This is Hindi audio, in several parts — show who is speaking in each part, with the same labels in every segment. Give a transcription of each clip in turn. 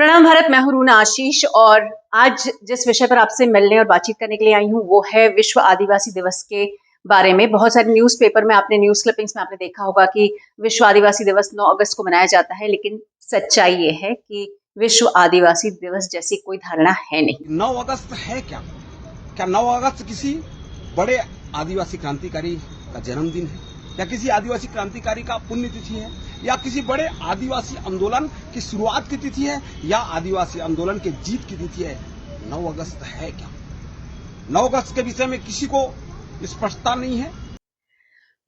Speaker 1: प्रणाम भारत, मैं हूं रूना आशीष और आज जिस विषय पर आपसे मिलने और बातचीत करने के लिए आई हूं वो है विश्व आदिवासी दिवस के बारे में। बहुत सारे न्यूज़पेपर में आपने न्यूज़ क्लिपिंग्स में आपने देखा होगा कि विश्व आदिवासी दिवस 9 अगस्त को मनाया जाता है, लेकिन सच्चाई ये है कि विश्व आदिवासी दिवस जैसी कोई धारणा है नहीं।
Speaker 2: 9 अगस्त है क्या? क्या 9 अगस्त किसी बड़े आदिवासी क्रांतिकारी का जन्मदिन है, या किसी आदिवासी क्रांतिकारी का पुण्यतिथि है, या किसी बड़े आदिवासी आंदोलन की शुरुआत की तिथि है, या आदिवासी आंदोलन के जीत की तिथि है? 9 अगस्त है क्या? 9 अगस्त के विषय में किसी को स्पष्टता नहीं है।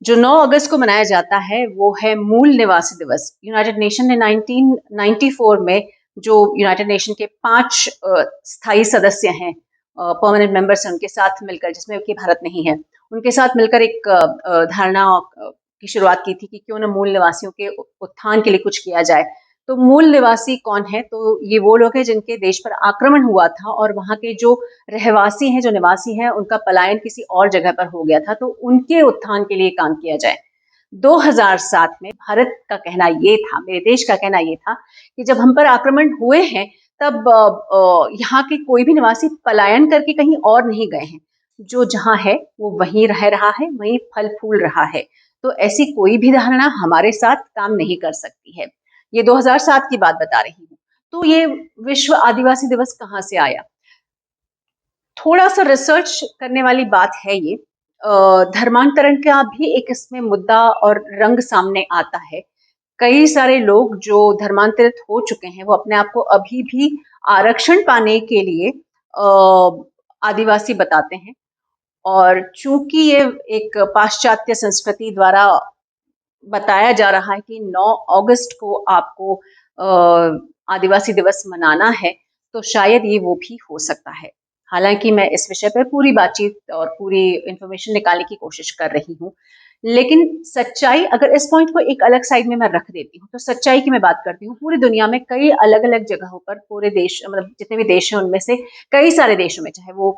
Speaker 1: जो 9 अगस्त को मनाया जाता है वो है मूल निवासी दिवस। यूनाइटेड नेशन ने 1994 में जो यूनाइटेड नेशन के 5 स्थायी सदस्य हैं, परमानेंट मेंबर्स हैं, उनके साथ मिलकर, जिसमें कि भारत नहीं है, उनके साथ मिलकर एक धारणा की शुरुआत की थी कि क्यों न मूल निवासियों के उत्थान के लिए कुछ किया जाए। तो मूल निवासी कौन है? तो ये वो लोग हैं जिनके देश पर आक्रमण हुआ था और वहाँ के जो रहवासी हैं, जो निवासी हैं, उनका पलायन किसी और जगह पर हो गया था, तो उनके उत्थान के लिए काम किया जाए। 2007 में भारत का कहना ये था, मेरे देश का कहना ये था कि जब हम पर आक्रमण हुए हैं तब यहाँ के कोई भी निवासी पलायन करके कहीं और नहीं गए हैं। जो जहाँ है वो वहीं रह रहा है, वहीं फल फूल रहा है। तो ऐसी कोई भी धारणा हमारे साथ काम नहीं कर सकती है। ये 2007 की बात बता रही हूँ। तो ये विश्व आदिवासी दिवस कहाँ से आया? थोड़ा सा रिसर्च करने वाली बात है ये। धर्मांतरण का भी एक इसमें मुद्दा और रंग सामने आता है। कई सारे लोग जो धर्मांतरित हो चुके हैं वो अपने आप को अभी भी आरक्षण पाने के लिए आदिवासी बताते हैं, और चूंकि ये एक पाश्चात्य संस्कृति द्वारा बताया जा रहा है कि 9 अगस्त को आपको आदिवासी दिवस मनाना है, तो शायद ये वो भी हो सकता है। हालांकि मैं इस विषय पर पूरी बातचीत और पूरी इंफॉर्मेशन निकालने की कोशिश कर रही हूँ, लेकिन सच्चाई, अगर इस पॉइंट को एक अलग साइड में मैं रख देती हूँ तो सच्चाई की मैं बात करती हूँ। पूरी दुनिया में कई अलग अलग जगहों पर, पूरे देश, मतलब जितने भी देश हैं उनमें से कई सारे देशों में, चाहे वो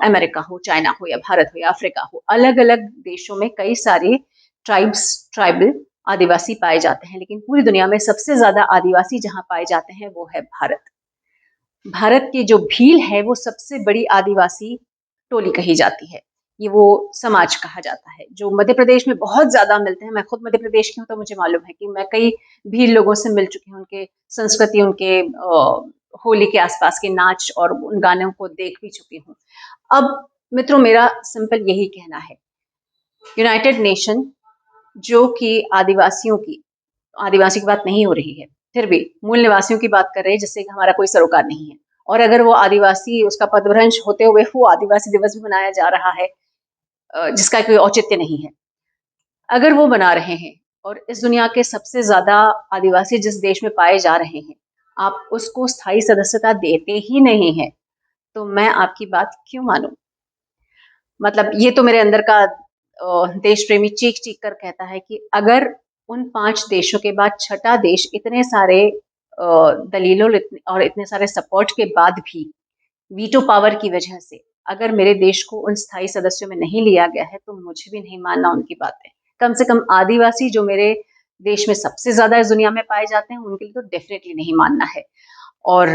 Speaker 1: अमेरिका हो, चाइना हो, या भारत हो, या अफ्रीका हो, अलग अलग देशों में कई सारे ट्राइबल आदिवासी पाए जाते हैं, लेकिन पूरी दुनिया में सबसे ज्यादा आदिवासी जहां पाए जाते हैं वो है भारत। भारत की जो भील है वो सबसे बड़ी आदिवासी टोली कही जाती है। ये वो समाज कहा जाता है जो मध्य प्रदेश में बहुत ज्यादा मिलते हैं। मैं खुद मध्य प्रदेश की हूँ तो मुझे मालूम है कि मैं कई भील लोगों से मिल चुकी हूँ, उनके संस्कृति, उनके होली के आसपास के नाच और उन गानों को देख भी चुकी हूँ। अब मित्रों, मेरा सिंपल यही कहना है, यूनाइटेड नेशन जो कि आदिवासी की बात नहीं हो रही है, फिर भी मूल निवासियों की बात कर रहे हैं, जिससे हमारा कोई सरोकार नहीं है। और अगर वो आदिवासी, उसका पदभ्रंश होते हुए वो आदिवासी दिवस भी मनाया जा रहा है जिसका कोई औचित्य नहीं है, अगर वो बना रहे हैं, और इस दुनिया के सबसे ज्यादा आदिवासी जिस देश में पाए जा रहे हैं, आप उसको स्थायी सदस्यता देते ही नहीं है, तो मैं आपकी बात क्यों मानूं? मतलब ये तो मेरे अंदर का देश प्रेमी चीख चीख कर कहता है कि अगर उन 5 देशों के बाद छठा देश इतने सारे दलीलों और इतने सारे सपोर्ट के बाद भी वीटो पावर की वजह से अगर मेरे देश को उन स्थायी सदस्यों में नहीं लिया गया है, तो मुझे भी नहीं मानना उनकी बातें। कम से कम आदिवासी जो मेरे देश में सबसे ज्यादा इस दुनिया में पाए जाते हैं, उनके लिए तो डेफिनेटली नहीं मानना है। और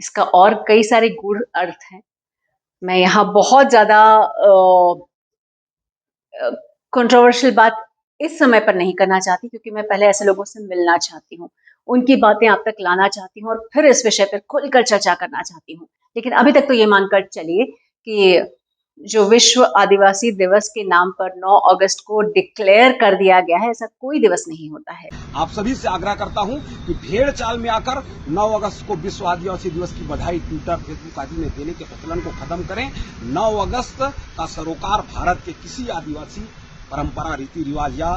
Speaker 1: इसका और कई सारे गूढ़ अर्थ हैं। मैं यहाँ बहुत ज्यादा कंट्रोवर्शियल बात इस समय पर नहीं करना चाहती, क्योंकि मैं पहले ऐसे लोगों से मिलना चाहती हूँ, उनकी बातें आप तक लाना चाहती हूँ, और फिर इस विषय पर खुलकर चर्चा करना चाहती हूँ। लेकिन अभी तक तो ये मानकर चलिए कि जो विश्व आदिवासी दिवस के नाम पर 9 अगस्त को डिक्लेयर कर दिया गया है, ऐसा कोई दिवस नहीं होता है।
Speaker 2: आप सभी से आग्रह करता हूं कि भेड़ चाल में आकर 9 अगस्त को विश्व आदिवासी दिवस की बधाई ट्विटर, फेसबुक आदि में देने के प्रचलन को खत्म करें। 9 अगस्त का सरोकार भारत के किसी आदिवासी परंपरा, रीति रिवाज या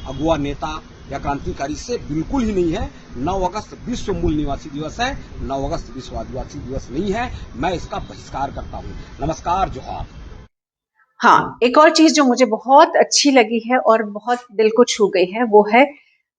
Speaker 2: अगुआ नेता या क्रांतिकारी से बिल्कुल ही नहीं है। 9 अगस्त विश्व मूल निवासी दिवस है, 9 अगस्त विश्व आदिवासी दिवस नहीं है। मैं इसका बहिष्कार करता हूँ। नमस्कार, जोहार।
Speaker 1: हाँ, एक और चीज जो मुझे बहुत अच्छी लगी है और बहुत दिल को छू गई है, वो है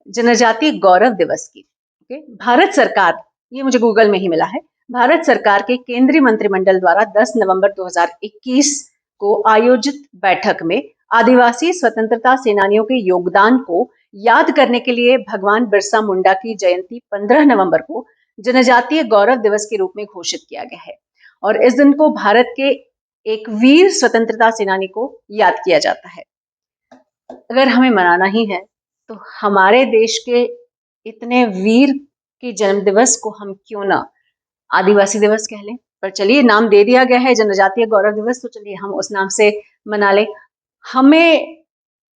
Speaker 1: जनजातीय गौरव दिवस की। ओके, भारत सरकार, ये मुझे गूगल में ही मिला है, भारत सरकार के केंद्रीय मंत्रिमंडल द्वारा 10 नवंबर 2021 को आयोजित बैठक में आदिवासी स्वतंत्रता सेनानियों के योगदान को याद करने के लिए भगवान बिरसा मुंडा की जयंती 15 नवंबर को जनजातीय गौरव दिवस के रूप में घोषित किया गया है और इस दिन को भारत के एक वीर स्वतंत्रता सेनानी को याद किया जाता है। अगर हमें मनाना ही है तो हमारे देश के इतने वीर के जन्म दिवस को हम क्यों ना आदिवासी दिवस कह लें। पर चलिए, नाम दे दिया गया है जनजातीय गौरव दिवस, तो चलिए हम उस नाम से मना लें। हमें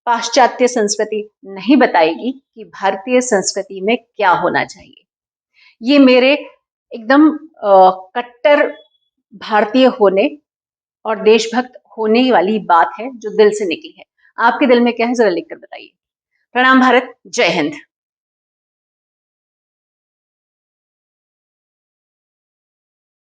Speaker 1: पाश्चात्य संस्कृति नहीं बताएगी कि भारतीय संस्कृति में क्या होना चाहिए। ये मेरे एकदम कट्टर भारतीय होने और देशभक्त होने वाली बात है जो दिल से निकली है। आपके दिल में क्या है, जरा लिखकर बताइए। प्रणाम भारत, जय हिंद।